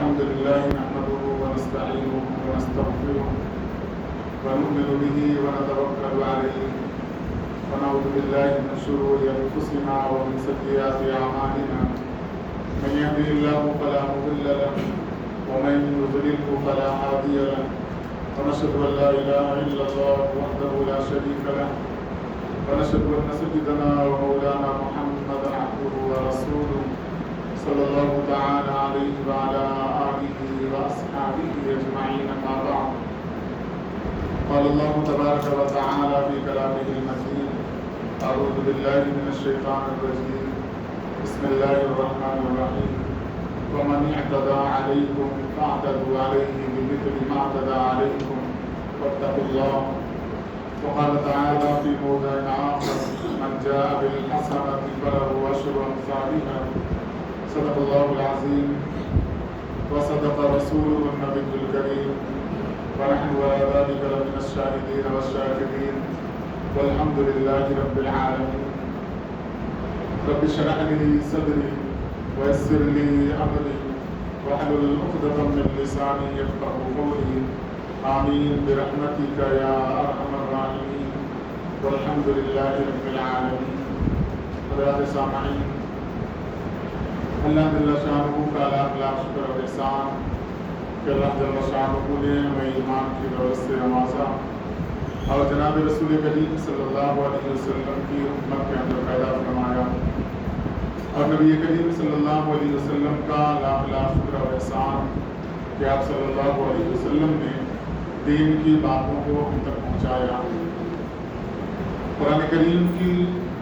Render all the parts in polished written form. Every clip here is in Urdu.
الحمد لله نحمده ونستعينه ونستغفره ونؤمن به ونتوكل عليه ونعوذ بالله من شرور أنفسنا ومن سيئات أعمالنا من يهده الله فلا مضل له ومن يضلله فلا هادي له ونشهد أن لا إله إلا الله وحده لا شريك له ونشهد أن سيدنا ومولانا محمدا عبده ورسوله صلى الله تعالى عليه وعلى آله وأصحابه أجمعين أما بعد قال الله تبارك وتعالى في كلامه المجيد أعوذ بالله من الشيطان الرجيم بسم الله الرحمن الرحيم ومن اعتدى عليكم فاعتدوا عليه بمثل ما اعتدى عليكم واتقوا الله وقال تعالى في موضع آخر من جاء بالحسنة فله عشر أمثالها صدق الله العظيم وصدق رسوله النبي الكريم ونحن على ذلك لمن الشاهدين والشاكرين والحمد لله رب العالمين رب اشرح لي صدري ويسر لي أمري واحلل عقدة من لساني يفقهوا قولي آمين برحمتك يا أرحم الراحمين والحمد لله رب العالمين. حضرات سامعین، اللہ جل شانہ کا لاکھ لاکھ شکر و احسان کہ اللہ جل شانہ نے ہمیں ایمان کی دولت سے نوازا اور جناب رسول کریم صلی اللہ علیہ وسلم کی امت کے اندر پیدا فرمایا، اور نبی کریم صلی اللہ علیہ وسلم کا لاکھ لاکھ شکر و احسان کہ آپ صلی اللہ علیہ وسلم نے دین کی باتوں کو ہم تک پہنچایا۔ قرآن کریم کی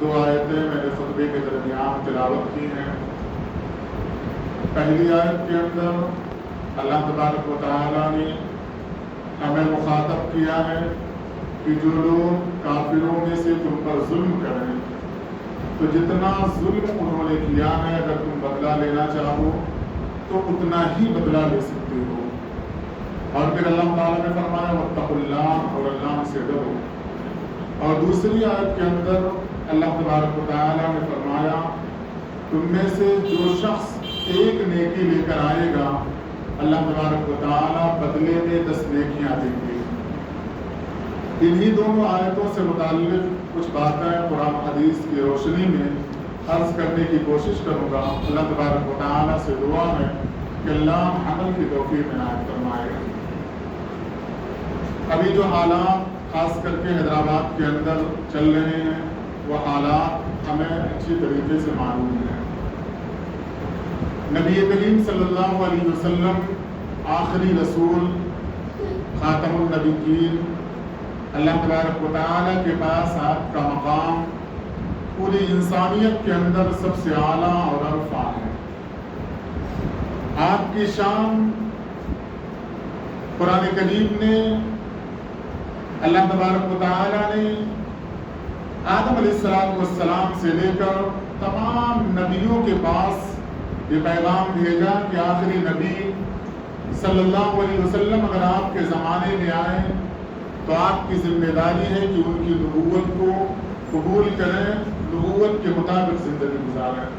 دو آیتیں میں نے خطبے کے درمیان تلاوت کی ہیں۔ پہلی آیت کے اندر اللہ تبارک و تعالیٰ نے ہمیں مخاطب کیا ہے کہ جو لوگ کافروں میں سے تم پر ظلم کریں تو جتنا ظلم انہوں نے کیا ہے اگر تم بدلہ لینا چاہو تو اتنا ہی بدلہ لے سکتے ہو۔ اور پھر اللہ تعالیٰ نے فرمایا واتقوا اللہ، اور اللہ سے ڈرو۔ اور دوسری آیت کے اندر اللہ تبارک و تعالیٰ نے فرمایا تم میں سے جو شخص ایک نیکی لے کر آئے گا اللہ تبارک و تعالیٰ بدلے میں 10 نیکیاں دیں گے۔ انہی دونوں آیتوں سے متعلق کچھ باتیں قرآن حدیث کی روشنی میں عرض کرنے کی کوشش کروں گا۔ اللہ تبارک و تعالیٰ سے دعا ہے کہ اللہ عمل کی توفیق عنایت فرمائے۔ ابھی جو حالات خاص کر کے حیدرآباد کے اندر چل رہے ہیں وہ حالات ہمیں اچھی طریقے سے معلوم ہیں۔ نبی کریم صلی اللہ علیہ وسلم آخری رسول، خاتم النبیین، اللہ تبارک و تعالیٰ کے پاس آپ کا مقام پوری انسانیت کے اندر سب سے اعلیٰ اور عرفہ ہے۔ آپ کی شان قرآن کریم نے، اللہ تبارک و تعالیٰ نے آدم علیہ السلام سے لے کر تمام نبیوں کے پاس یہ پیغام بھیجا کہ آخری نبی صلی اللہ علیہ وسلم اگر آپ کے زمانے میں آئیں تو آپ کی ذمہ داری ہے کہ ان کی نبوت کو قبول کریں، نبوت کے مطابق زندگی گزاریں۔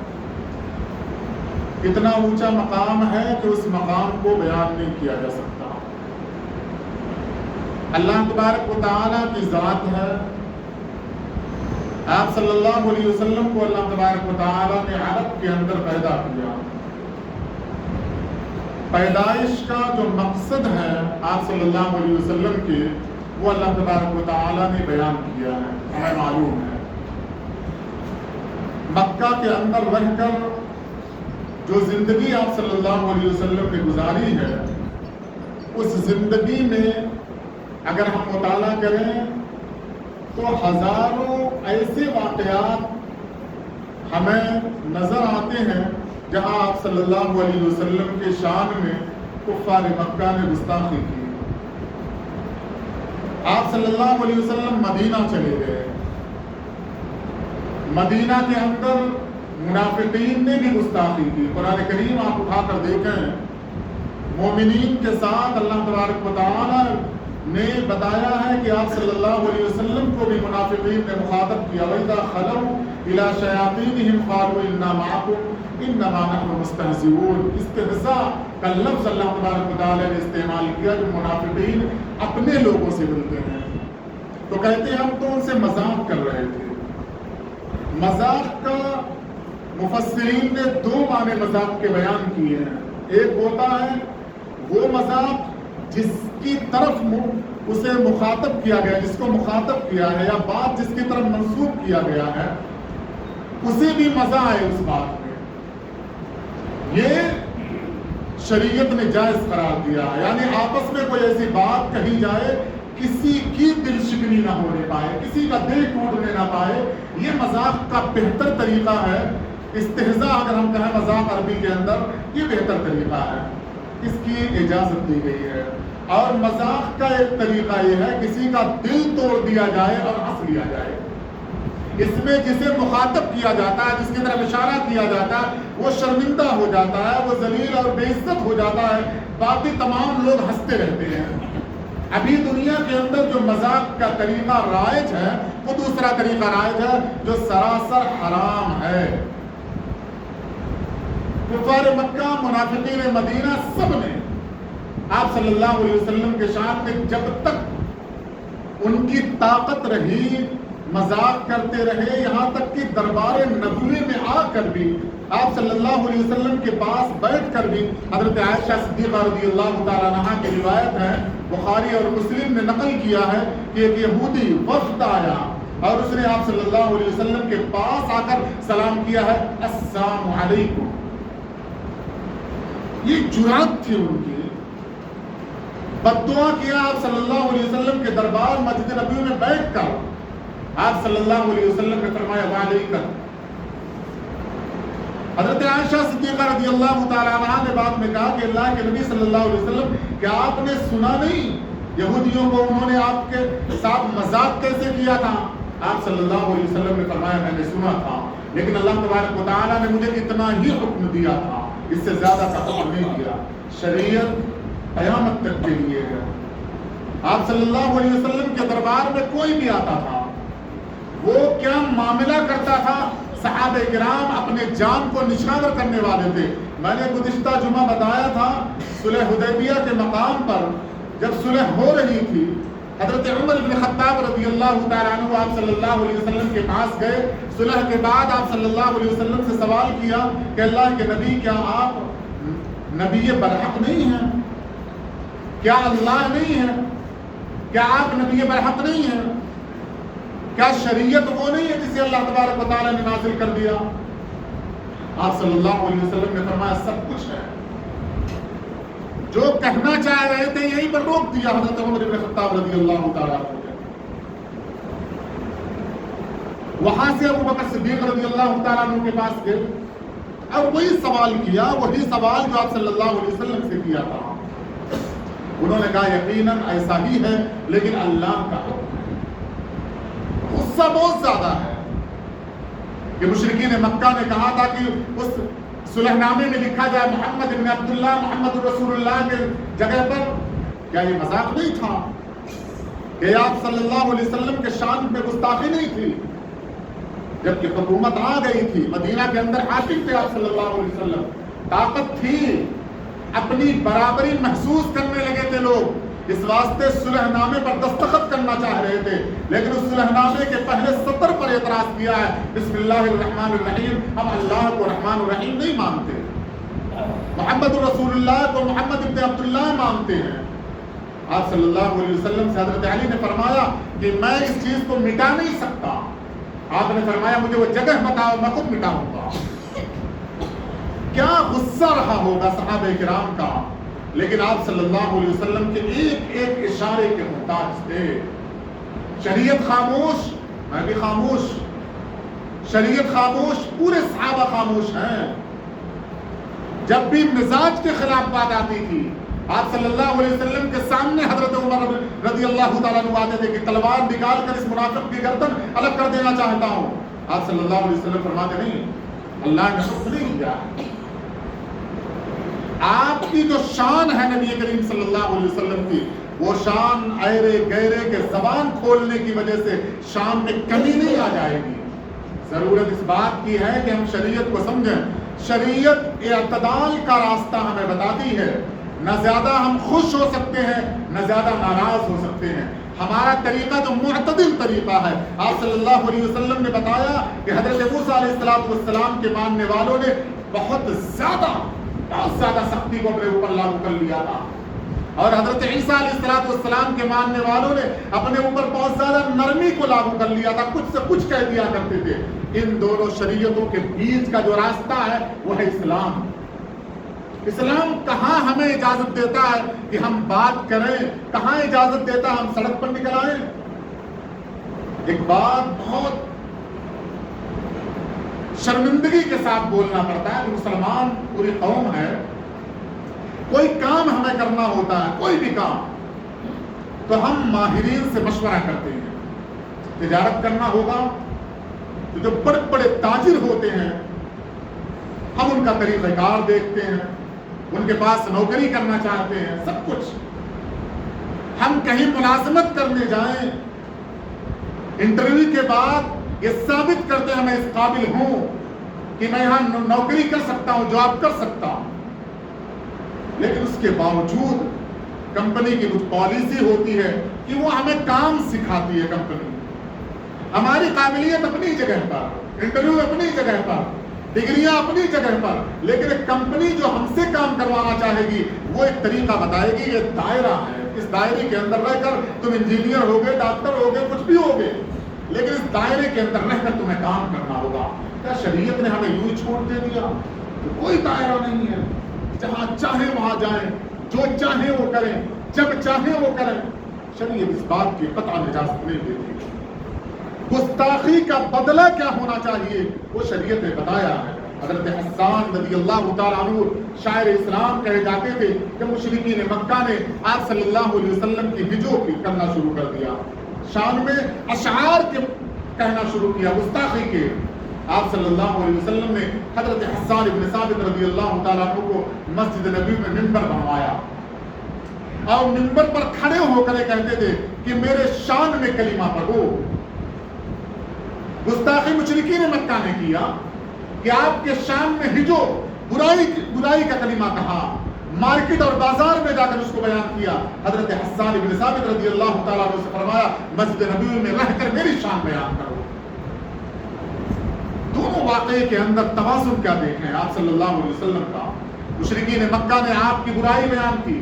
اتنا اونچا مقام ہے کہ اس مقام کو بیان نہیں کیا جا سکتا۔ اللہ تبارک و تعالیٰ کی ذات ہے۔ آپ صلی اللہ علیہ وسلم کو اللہ تبارک و تعالیٰ نے عرب کے اندر پیدا کیا۔ پیدائش کا جو مقصد ہے آپ صلی اللہ علیہ وسلم کے، وہ اللہ تبارک و تعالیٰ نے بیان کیا ہے، ہمیں معلوم ہے۔ مکہ کے اندر رہ کر جو زندگی آپ صلی اللہ علیہ وسلم نے گزاری ہے، اس زندگی میں اگر ہم مطالعہ کریں تو ہزاروں ایسے واقعات ہمیں نظر آتے ہیں جہاں آپ صلی اللہ علیہ وسلم کے شان میں کفار مکہ نے گستاخی کی۔ آپ صلی اللہ علیہ وسلم مدینہ چلے گئے، مدینہ کے اندر منافقین نے بھی گستاخی کی۔ قرآن کریم آپ اٹھا کر دیکھیں، مومنین کے ساتھ اللہ تبارک و تعالیٰ نے بتایا ہے کہ آپ صلی اللہ علیہ وسلم کو بھی منافقین نے مخاطب کیا، وَإِذَا خَلَوْا إِلَىٰ شَيَاطِينِهِمْ قَالُوا إِنَّا مَعَكُمْ انما نحن مستہزئون. استہزاء کا لفظ اللہ تبارک و تعالیٰ نے استعمال کیا جو منافقین اپنے لوگوں سے ملتے ہیں تو کہتے ہیں ہم تو ان سے مذاق کر رہے تھے. مذاق کا مفسرین نے دو معنی مذاق کے بیان کیے ہیں. ایک ہوتا ہے وہ مذاق جس کی طرف اسے مخاطب کیا گیا، جس کو مخاطب کیا ہے یا بات جس کی طرف منسوب کیا گیا ہے اسے بھی مزہ آئے اس بات میں. یہ شریعت نے جائز قرار دیا ہے. یعنی آپس میں کوئی ایسی بات کہی جائے کسی کی دل شکنی نہ ہونے پائے، کسی کا دل ٹوٹنے نہ پائے. یہ مذاق کا بہتر طریقہ ہے. استہزاء اگر ہم کہیں مذاق عربی کے اندر یہ بہتر طریقہ ہے، اس کی اجازت دی گئی ہے. اور مذاق کا ایک طریقہ یہ ہے کسی کا دل توڑ دیا جائے اور ہنس لیا جائے. اس میں جسے مخاطب کیا جاتا ہے، جس کی طرف اشارہ کیا جاتا ہے، وہ شرمندہ ہو جاتا ہے، وہ ذلیل اور بے عزت ہو جاتا ہے. باقی تمام لوگ ہنستے رہتے ہیں. ابھی دنیا کے اندر جو مذاق کا طریقہ رائج ہے وہ دوسرا طریقہ رائج ہے جو سراسر حرام ہے. کفار مکہ، منافقین مدینہ سب نے آپ صلی اللہ علیہ وسلم کے شان میں جب تک ان کی طاقت رہی مذاق کرتے رہے، یہاں تک کہ دربار نبوی میں آ کر بھی آپ صلی اللہ علیہ وسلم کے پاس بیٹھ کر بھی حضرت عائشہ صدیقہ رضی اللہ تعالیٰ عنہا کی روایت ہے، بخاری اور مسلم نے نقل کیا ہے کہ ایک یہودی وفد آیا اور اس نے آپ صلی اللہ علیہ وسلم کے پاس آ کر سلام کیا ہے، السلام علیکم. یہ جرات تھی ان کی. بددعا کیا آپ صلی اللہ علیہ وسلم کے دربار مسجد نبوی میں بیٹھ کر. آپ صلی اللہ علیہ وسلم نے فرمایا وعلیکم. حضرت عائشہ صدیقہ رضی اللہ تعالیٰ عنہ نے بعد میں کہا کہ اللہ کے نبی صلی اللہ علیہ وسلم کیا آپ نے سنا نہیں یہودیوں کو انہوں نے آپ کے ساتھ مذاق کیسے کیا تھا؟ آپ صلی اللہ علیہ وسلم نے فرمایا میں نے سنا تھا، لیکن اللہ تبارک و تعالیٰ نے مجھے اتنا ہی حکم دیا تھا، اس سے زیادہ کا حکم نہیں دیا. شریعت قیامت تک کے لیے ہے. آپ صلی اللہ علیہ وسلم کے دربار میں کوئی بھی آتا تھا، وہ کیا معاملہ کرتا تھا؟ صحابہ کرام اپنے جان کو نشاور کرنے والے تھے. میں نے گزشتہ جمعہ بتایا تھا صلح حدیبیہ کے مقام پر جب صلح ہو رہی تھی، حضرت عمر بن خطاب رضی اللہ تعالیٰ عنہ آپ صلی اللہ علیہ وسلم کے پاس گئے. صلح کے بعد آپ صلی اللہ علیہ وسلم سے سوال کیا کہ اللہ کے نبی کیا آپ نبی برحق نہیں ہیں؟ کیا اللہ نہیں ہے؟ کیا آپ نبی برحق نہیں ہیں؟ کیا شریعت وہ نہیں ہے جسے اللہ تبارک و تعالیٰ نے نازل کر دیا؟ آپ صلی اللہ علیہ وسلم نے فرمایا سب کچھ ہے. جو کہنا چاہ رہے تھے یہیں پر روک دیا حضرت عمر بن خطاب رضی اللہ تعالیٰ عنہ. وہاں سے ابو بکر صدیق رضی اللہ تعالیٰ عنہ کے پاس گئے اور وہی سوال کیا، وہی سوال جو آپ صلی اللہ علیہ وسلم سے کیا تھا. انہوں نے کہا یقیناً ایسا ہی ہے لیکن اللہ کا حکم ہے. غصہ بہت زیادہ ہے کہ مشرکین مکہ نے کہا تھا کہ اس صلح نامے میں لکھا جائے محمد بن عبداللہ محمد رسول اللہ کے جگہ پر. کیا یہ مذاق نہیں تھا کہ آپ صلی اللہ علیہ وسلم کے شان میں گستاخی نہیں تھی؟ جبکہ حکومت آ گئی تھی، مدینہ کے اندر حاکم تھے آپ صلی اللہ علیہ وسلم، طاقت تھی، اپنی برابری محسوس کرنے لگے تھے لوگ. اس واسطے صلح نامے پر دستخط کرنا چاہ رہے تھے، لیکن اس صلح نامے کے پہلے سطر پر اعتراض کیا ہے بسم اللہ الرحمن الرحیم. ہم اللہ کو رحمان الرحیم نہیں مانتے، محمد رسول اللہ کو محمد ابن عبداللہ مانتے ہیں. آپ صلی اللہ علیہ وسلم سے حضرت علی نے فرمایا کہ میں اس چیز کو مٹا نہیں سکتا. آپ نے فرمایا مجھے وہ جگہ بتاؤ میں خود مٹاؤں گا. کیا غصہ رہا ہوگا صحابہ کرام کا، لیکن آپ صلی اللہ علیہ وسلم کے ایک ایک اشارے کے محتاج تھے. شریعت خاموش، میں بھی خاموش. شریعت خاموش، پورے صحابہ خاموش ہیں. جب بھی مزاج کے خلاف بات آتی تھی آپ صلی اللہ علیہ وسلم کے سامنے حضرت عمر رضی اللہ تعالیٰ عنہ آتے تھے کہ تلوار نکال کر اس منافق کی گردن الگ کر دینا چاہتا ہوں. آپ صلی اللہ علیہ وسلم فرماتے نہیں، اللہ نے حکم نہیں دیا. آپ کی جو شان ہے نبی کریم صلی اللہ علیہ وسلم کی، وہ شان ایرے گیرے کے زبان کھولنے کی وجہ سے شان میں کمی نہیں آ جائے گی. ضرورت اس بات کی ہے کہ ہم شریعت کو سمجھیں. شریعت اعتدال کا راستہ ہمیں بتاتی ہے. نہ زیادہ ہم خوش ہو سکتے ہیں نہ زیادہ ناراض ہو سکتے ہیں. ہمارا طریقہ جو معتدل طریقہ ہے. آپ صلی اللہ علیہ وسلم نے بتایا کہ حضرت موسیٰ علیہ السلام کے ماننے والوں نے بہت زیادہ سختی کو اپنے اوپر لاگو کر لیا تھا، اور حضرت عیسیٰ علیہ السلام کے ماننے والوں نے اپنے اوپر بہت زیادہ نرمی کو لاگو کر لیا تھا، کچھ سے کچھ کہہ دیا کرتے تھے. ان دونوں شریعتوں کے بیچ کا جو راستہ ہے وہ ہے اسلام. اسلام کہاں ہمیں اجازت دیتا ہے کہ ہم بات کریں، کہاں اجازت دیتا ہے ہم سڑک پر نکل آئیں. ایک بات بہت شرمندگی کے ساتھ بولنا پڑتا ہے کہ مسلمان پوری قوم ہے، کوئی کام ہمیں کرنا ہوتا ہے، کوئی بھی کام، تو ہم ماہرین سے مشورہ کرتے ہیں. تجارت کرنا ہوگا تو جو بڑے بڑے تاجر ہوتے ہیں ہم ان کا طریقہ کار دیکھتے ہیں، ان کے پاس نوکری کرنا چاہتے ہیں، سب کچھ. ہم کہیں ملازمت کرنے جائیں، انٹرویو کے بعد یہ ثابت کرتے ہیں میں اس قابل ہوں کہ میں یہاں نوکری کر سکتا ہوں، جاب کر سکتا ہوں. لیکن اس کے باوجود کمپنی کی کچھ پالیسی ہوتی ہے کہ وہ ہمیں کام سکھاتی ہے. کمپنی ہماری قابلیت اپنی جگہ پر، انٹرویو اپنی جگہ پر، ڈگریاں اپنی جگہ پر، لیکن ایک کمپنی جو ہم سے کام کروانا چاہے گی وہ ایک طریقہ بتائے گی. یہ دائرہ ہے، اس دائرے کے اندر رہ کر تم انجینئر ہوگے، ڈاکٹر ہوگے، کچھ بھی ہوگے، لیکن اس دائرے کے اندر رہ کر تمہیں کام کرنا ہوگا. کیا شریعت نے ہمیں یوں چھوڑ دے دیا؟ کوئی دائرہ نہیں ہے، جہاں چاہے وہاں جائیں، جو چاہے وہ کریں، جب چاہے وہ کریں. شریعت اس بات کی قطعاً اجازت نہیں دیتی. گستاخی کا بدلہ کیا ہونا چاہیے وہ شریعت نے بتایا ہے. حضرت حسان رضی اللہ تعالیٰ عنہ شاعر اسلام کہے جاتے تھے کہ مشرکین مکہ نے آپ صلی اللہ علیہ وسلم کی ہجو کرنا شروع کر دیا، شان میں اشعار کے کہنا شروع کیا، گستاخی کے. آپ صلی اللہ علیہ وسلم نے حضرت حسان ابن ثابت رضی اللہ تعالیٰ عنہ کو مسجد نبی میں منبر بنوایا، اور منبر پر کھڑے ہو کر کہتے تھے کہ میرے شان میں کلمہ پڑھو. گستاخی مشرکین مکہ نے کیا کہ آپ کے شان میں ہجو، برائی کا کلمہ کہا، مارکیٹ اور بازار میں جا کر اس کو بیان کیا. حضرت حسان ابن ثابت رضی اللہ تعالیٰ عنہ سے فرمایا مسجد نبوی میں رہ کر میری شان بیان کرو. دونوں واقعے کے اندر توازن کیا دیکھیں آپ صلی اللہ علیہ وسلم کا. مشرکین مکہ نے آپ کی برائی بیان کی،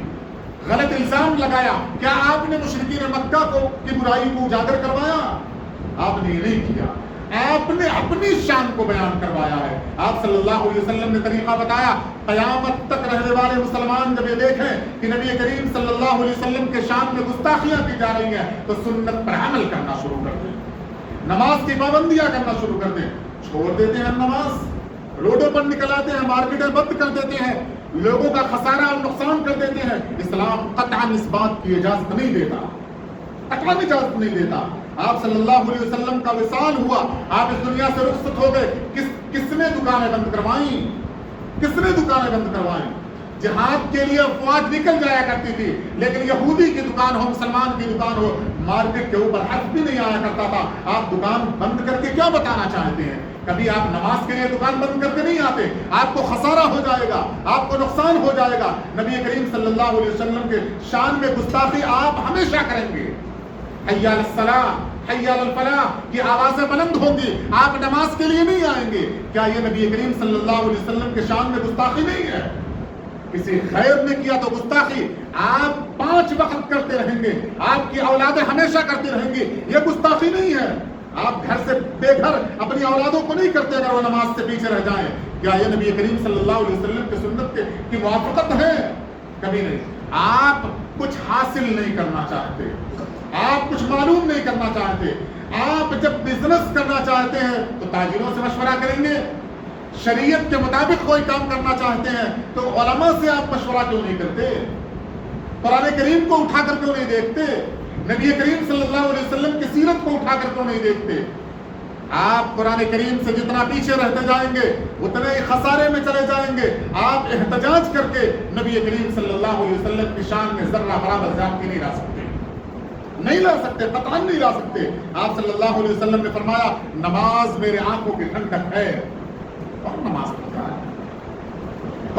غلط الزام لگایا. کیا آپ نے مشرکین مکہ کی برائی کو اجاگر کروایا؟ آپ نے یہ نہیں کیا، آپ نے اپنی شان کو بیان کروایا ہے. آپ صلی اللہ علیہ وسلم نے طریقہ بتایا. قیامت تک رہنے والے مسلمان جب یہ دیکھیں کہ نبی کریم صلی اللہ علیہ وسلم کے شان میں گستاخیاں کی جا رہی ہیں تو سنت پر عمل کرنا شروع کر دیں، نماز کی پابندیاں کرنا شروع کر دیں. چھوڑ دیتے ہیں نماز، روڈوں پر نکل آتے ہیں، مارکیٹیں بند کر دیتے ہیں، لوگوں کا خسارہ اور نقصان کر دیتے ہیں. اسلام قطعاً اس بات کی اجازت نہیں دیتا، قطعاً اجازت نہیں دیتا. آپ صلی اللہ علیہ وسلم کا وصال ہوا، آپ اس دنیا سے رخصت ہو گئے. کس نے دکانیں بند کروائیں؟ کس نے دکانیں بند کروائیں؟ جہاد کے لیے افواج نکل جایا کرتی تھی، لیکن یہودی کی دکان ہو، مسلمان کی دکان ہو، مارکیٹ کے اوپر حرف بھی نہیں آیا کرتا تھا. آپ دکان بند کر کے کیا بتانا چاہتے ہیں؟ کبھی آپ نماز کے لیے دکان بند کر کے نہیں آتے. آپ کو خسارہ ہو جائے گا، آپ کو نقصان ہو جائے گا. نبی کریم صلی اللہ علیہ وسلم کے شان میں گستاخی آپ ہمیشہ کریں گے. حی علی الصلاۃ، حی علی الفلاح کی آوازیں بلند ہوں گی، آپ نماز کے لیے نہیں آئیں گے. کیا یہ نبی کریم صلی اللہ علیہ وسلم کے شان میں گستاخی نہیں ہے؟ کسی غیر نے کیا تو گستاخی. آپ 5 وقت کرتے رہیں گے، آپ کی اولادیں ہمیشہ کرتی رہیں گی، یہ گستاخی نہیں ہے. آپ گھر سے بے گھر اپنی اولادوں کو نہیں کرتے اگر وہ نماز سے پیچھے رہ جائیں. کیا یہ نبی کریم صلی اللہ علیہ وسلم کی سنت کی موافقت ہے؟ کبھی نہیں. آپ کچھ حاصل نہیں کرنا چاہتے، آپ کچھ معلوم نہیں کرنا چاہتے. آپ جب بزنس کرنا چاہتے ہیں تو تاجروں سے مشورہ کریں گے. شریعت کے مطابق کوئی کام کرنا چاہتے ہیں تو علماء سے آپ مشورہ کیوں نہیں کرتے؟ قرآن کریم کو اٹھا کر کیوں نہیں دیکھتے؟ نبی کریم صلی اللہ علیہ وسلم کی سیرت کو اٹھا کر کیوں نہیں دیکھتے؟ آپ قرآن کریم سے جتنا پیچھے رہتے جائیں گے اتنے ہی خسارے میں چلے جائیں گے. آپ احتجاج کر کے نبی کریم صلی اللہ علیہ وسلم کی شان میں ذرہ برابر زیادتی نہیں لا سکتے، نہیں لا سکتے، قطعاً نہیں لا سکتے. آپ صلی اللہ علیہ وسلم نے فرمایا نماز میرے آنکھوں کی ٹھنڈک ہے، اور نماز پڑھتا ہے.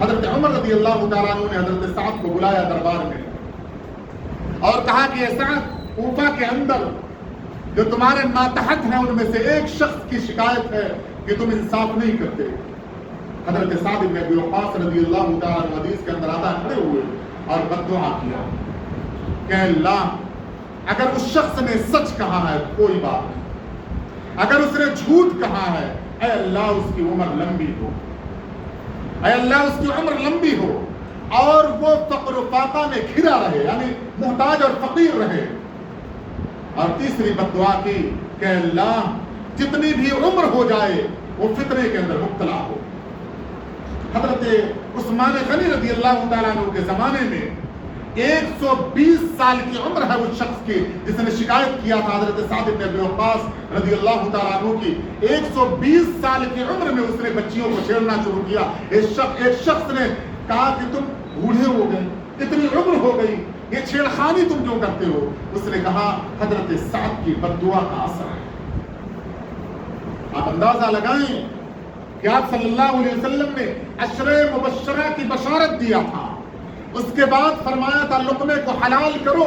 حضرت عمر رضی اللہ تعالیٰ عنہ نے حضرت سعد کو بلایا دربار میں اور کہا کہ اے سعد، کوفہ کے اندر جو تمہارے ماتحت ہیں ان میں سے ایک شخص کی شکایت ہے کہ تم انصاف نہیں کرتے۔ حضرت سعد بن ابی وقاص رضی اللہ تعالیٰ عنہ حدیث کے اندر آتا ہے، کھڑے ہوئے اور بددعا کیا کہ اللہ، اگر اس شخص نے سچ کہا ہے کوئی بات نہیں، اگر اس نے جھوٹ کہا ہے، اے اللہ اس کی عمر لمبی ہو، اے اللہ اس کی عمر لمبی ہو، اور وہ فقر و فاقہ میں گھرا رہے، یعنی محتاج اور فقیر رہے۔ اور تیسری بددعا کی کہ اللہ جتنی بھی عمر ہو جائے وہ فتنے کے اندر مبتلا ہو۔ حضرت عثمان غنی رضی اللہ تعالیٰ عنہ کے زمانے میں 120 سال کی عمر ہے اس شخص کی جس نے شکایت کیا تھا حضرت سعد بن ابی وقاص رضی اللہ تعالیٰ عنہ کی۔ 120 سال کی عمر میں اس نے بچیوں کو چھیڑنا شروع کیا۔ ایک شخص نے کہا کہ تم بوڑھے ہو گئے، اتنی عمر ہو گئی، یہ چھیڑخانی تم کیوں کرتے ہو؟ اس نے کہا حضرت سعد کی بددعا کا اثر ہے۔ آپ اندازہ لگائیں کہ آپ صلی اللہ علیہ وسلم نے عشرہ مبشرہ کی بشارت دیا تھا، اس کے بعد فرمایا تھا لقمے کو حلال کرو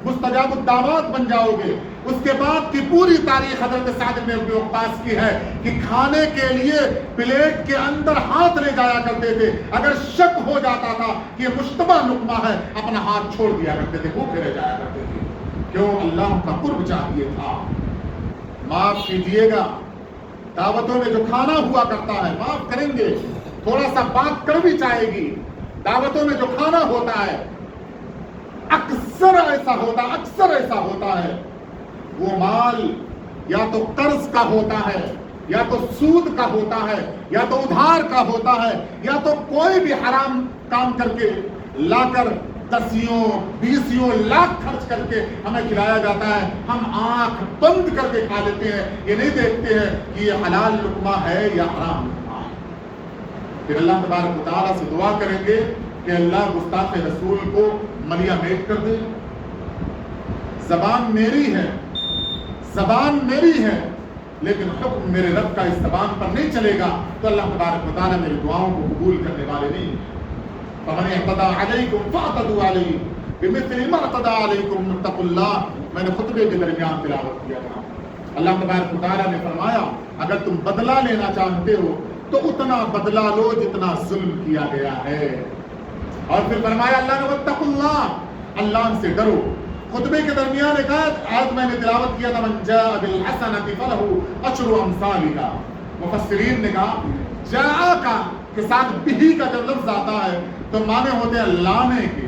مستجاب الدعوات بن جاؤ گے۔ اس کے بعد کی پوری تاریخ حضرت سعد بن ابی وقاص کی ہے کہ کھانے کے لیے پلیٹ کے اندر ہاتھ لے جایا کرتے تھے، اگر شک ہو جاتا تھا کہ یہ مشتبہ لقمہ ہے اپنا ہاتھ چھوڑ دیا کرتے تھے، بھوکے رہ جایا کرتے تھے۔ کیوں؟ اللہ کا قرب چاہیے تھا۔ معاف کیجئے گا، دعوتوں میں جو کھانا ہوا کرتا ہے معاف کریں گے، تھوڑا سا بات کر بھی چاہے گی۔ دعوتوں میں جو کھانا ہوتا ہے اکثر ایسا ہوتا ہے وہ مال یا تو قرض کا ہوتا ہے، یا تو سود کا ہوتا ہے، یا تو ادھار کا ہوتا ہے، یا تو کوئی بھی حرام کام کر کے لا کر 10 لاکھ خرچ کر کے ہمیں کھلایا جاتا ہے، ہم آنکھ بند کر کے کھا لیتے ہیں، یہ نہیں دیکھتے ہیں کہ یہ حلال لقمہ ہے یا حرام لقمہ ہے۔ پھر اللہ تبارک و تعالیٰ سے دعا کریں گے کہ اللہ گستاخ رسول کو ملیا میٹ کر دے۔ زبان میری ہے لیکن حکم میرے رب کا اس زبان پر نہیں چلے گا تو اللہ تبارک و تعالیٰ میری دعاؤں کو قبول کرنے والے نہیں۔ فَمَنِ اعْتَدَىٰ عَلَيْكُمْ فَاعْتَدُوا عَلَيْهِ بِمِثْلِ مَا اعْتَدَىٰ عَلَيْكُمْ وَاتَّقُوا اللَّهَ۔ میں نے خطبے کے درمیان تلاوت کیا تھا، اللہ تبارک و تعالیٰ نے فرمایا اگر تم بدلہ لینا چاہتے ہو تو اتنا بدلہ لو جتنا ظلم کیا گیا ہے۔ اور پھر فرمایا اللہ نے وَاتَّقُوا اللَّهَ، اللہ سے ڈرو۔ خطبے کے درمیان ایک آیت میں نے تلاوت کیا تھا، مَنْ جَاءَ بِالْحَسَنَةِ فَلَهُ عَشْرُ أَمْثَالِهَا۔ مفسرین نے کہا جاء کا کے ساتھ بھی کا جب لفظ آتا ہے تو معنی ہوتے ہیں لانے کے۔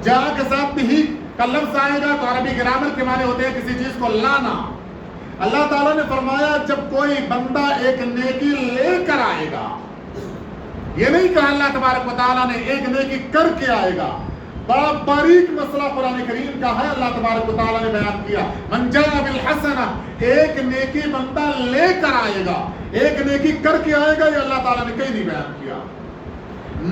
جاء کے ساتھ بھی کا لفظ آئے گا تو عربی گرامر کے معنی ہوتے ہیں کسی چیز کو لانا۔ اللہ تعالیٰ نے فرمایا جب کوئی بندہ ایک نیکی لے کر آئے گا، یہ نہیں کہا اللہ تبارک و تعالیٰ نے ایک نیکی کر کے آئے گا، بڑا باریک مسئلہ قرآن کریم کا ہے، اللہ تبارک و تعالیٰ نے بیان کیا من جاء بالحسنہ، ایک نیکی بندہ لے کر آئے گا، ایک نیکی کر کے آئے گا، یہ اللہ تعالیٰ نے کہیں نہیں بیان کیا۔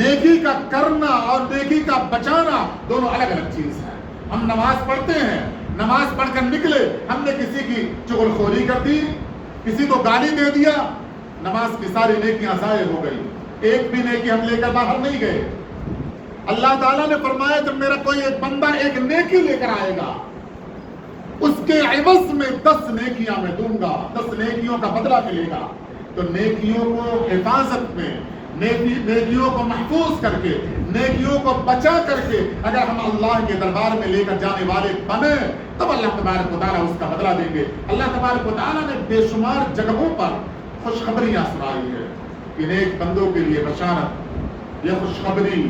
نیکی کا کرنا اور نیکی کا بچانا دونوں الگ الگ چیز ہیں۔ ہم نماز پڑھتے ہیں، نماز پڑھ کر نکلے، ہم نے کسی کی چغل خوری کر دی، کسی کو گالی دے دیا، نماز کی ساری نیکیاں ضائع ہو گئی، ایک بھی نیکی ہم لے کر باہر نہیں گئے۔ اللہ تعالیٰ نے فرمایا جب میرا کوئی ایک بندہ ایک نیکی لے کر آئے گا، اس کے عوض میں 10 نیکیاں میں دوں گا، 10 نیکیوں کا بدلہ ملے گا۔ تو نیکیوں کو حفاظت میں، نیکیوں کو محفوظ کر کے، نیکیوں کو بچا کر کے اگر ہم اللہ کے دربار میں لے کر جانے والے بنے تب اللہ تبارک و تعالیٰ اس کا بدلہ دیں گے۔ اللہ تبارک و تعالیٰ نے بے شمار جگہوں پر خوشخبریاں سنائی ہے کہ نیک بندوں کے لیے بشارت، یہ خوشخبری۔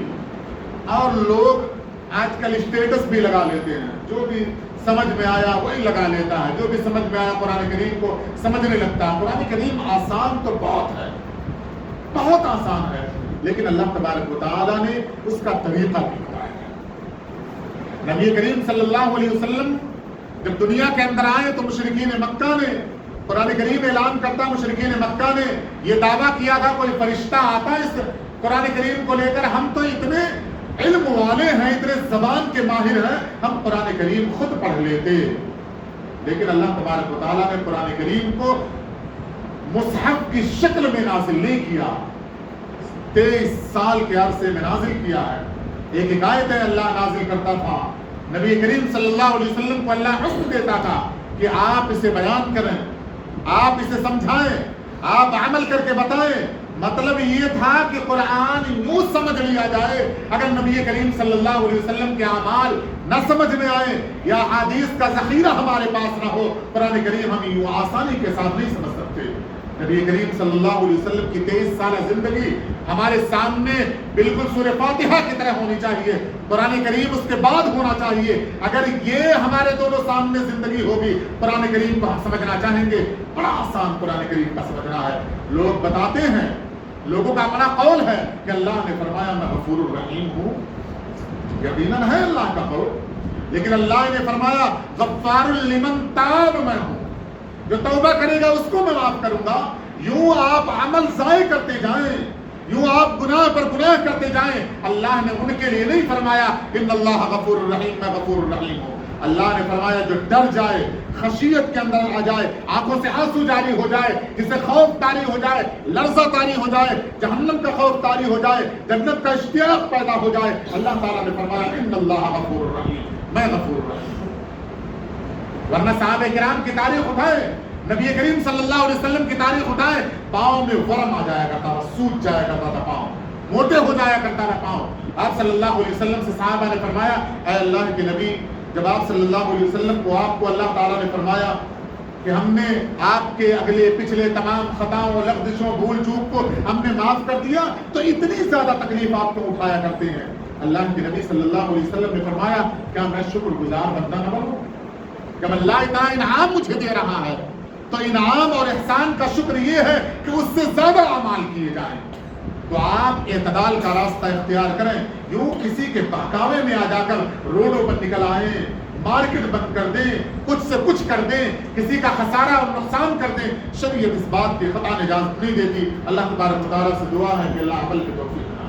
اور لوگ آج کل اسٹیٹس بھی لگا لیتے ہیں، جو بھی سمجھ میں آیا وہی لگا لیتا ہے، جو بھی سمجھ میں آیا قرآن کریم کو سمجھنے لگتا ہے۔ قرآن کریم آسان تو بہت ہے، بہت آسان ہے، لیکن اللہ تبارک و تعالیٰ نے اس کا طریقہ بھی بتایا ہے۔ نبی کریم صلی اللہ علیہ وسلم جب دنیا کے اندر آئے تو مشرکین مکہ نے، قرآن کریم اعلان کرتا مشرکین مکہ نے یہ دعویٰ کیا تھا کوئی فرشتہ آتا ہے اس قرآن کریم کو لے کر، ہم تو اتنے علم والے ہیں، اتنے زبان کے ماہر ہیں، ہم قرآن کریم خود پڑھ لیتے۔ لیکن اللہ تبارک و تعالیٰ نے قرآن کریم کو مصحف کی شکل میں نازل نہیں کیا، 23 سال کے عرصے میں نازل کیا ہے. ایک آیت اللہ نازل کرتا تھا, نبی کریم صلی اللہ علیہ وسلم کو اللہ حکم دیتا تھا کہ آپ اسے بیان کریں, آپ اسے سمجھائیں, آپ عمل کر کے بتائیں. مطلب یہ تھا کہ قرآن یوں سمجھ لیا جائے. اگر نبی کریم صلی اللہ علیہ وسلم کے اعمال نہ سمجھ میں آئے یا حدیث کا ذخیرہ ہمارے پاس نہ ہو, قرآن کریم ہم یوں آسانی کے ساتھ نہیں سمجھ سکتے. نبی کریم صلی اللہ علیہ وسلم کی 23 سالہ زندگی ہمارے سامنے بالکل سورہ فاتحہ کی طرح ہونی چاہیے. قرآن کریم اس کے بعد ہونا چاہیے. اگر یہ ہمارے دونوں سامنے زندگی ہوگی, قرآن کریم کو ہم سمجھنا چاہیں گے. بڑا آسان قرآن کریم کا سمجھنا ہے. لوگ بتاتے ہیں, لوگوں کا اپنا قول ہے کہ اللہ نے فرمایا میں غفور الرحیم ہوں. یقیناً ہے اللہ کا قول, لیکن اللہ نے فرمایا غفار لمن تاب میں ہوں, جو توبہ کرے گا اس کو میں معاف کروں گا. یوں آپ عمل ضائع کرتے جائیں, یوں آپ گناہ پر گناہ کرتے جائیں. اللہ نے ان کے لیے نہیں فرمایا ان اللہ غفور الرحیم, میں غفور الرحیم ہوں. اللہ نے فرمایا جو ڈر جائے, خشیت کے اندر آ جائے, آنکھوں سے آنسو جاری ہو جائے, جسے خوف طاری ہو جائے, لرزہ طاری ہو جائے, جہنم کا خوف طاری ہو جائے, جنت کا اشتیاق پیدا ہو جائے, اللہ تعالیٰ نے فرمایا ان اللہ غفور الرحیم, میں غفور الرحیم ہوں. ورنہ صحابہ کرام کی تاریخ اٹھائے, نبی کریم صلی اللہ علیہ وسلم کی تاریخ اٹھائے, پاؤں میں ورم آ جایا کرتا تھا, سوج جایا کرتا تھا پاؤں, موٹے ہو جایا کرتا تھا پاؤں. آپ صلی اللہ علیہ وسلم سے صحابہ نے فرمایا اے اللہ کے نبی, جب آپ صلی اللہ علیہ وسلم کو آپ کو اللہ تعالیٰ نے فرمایا کہ ہم نے آپ کے اگلے پچھلے تمام خطاؤں, لغزشوں, بھول چوک کو ہم نے معاف کر دیا, تو اتنی زیادہ تکلیف آپ کو اٹھایا کرتے ہیں. اللہ کے نبی صلی اللہ علیہ وسلم نے فرمایا کیا میں شکر گزار بندہ نہ بنوں؟ جب اللہ اتنا انعام مجھے دے رہا ہے تو انعام اور احسان کا شکر یہ ہے کہ اس سے زیادہ اعمال کیے جائیں. تو آپ اعتدال کا راستہ اختیار کریں. یوں کسی کے بہکاوے میں آ جا کر روڈوں پر نکل آئیں, مارکیٹ بند کر دیں, کچھ سے کچھ کر دیں, کسی کا خسارہ اور نقصان کر دیں, شریعت اس بات کی خطا نجات نہیں دیتی. اللہ تبارک و تعالیٰ سے دعا ہے کہ اللہ عمل کی توفیق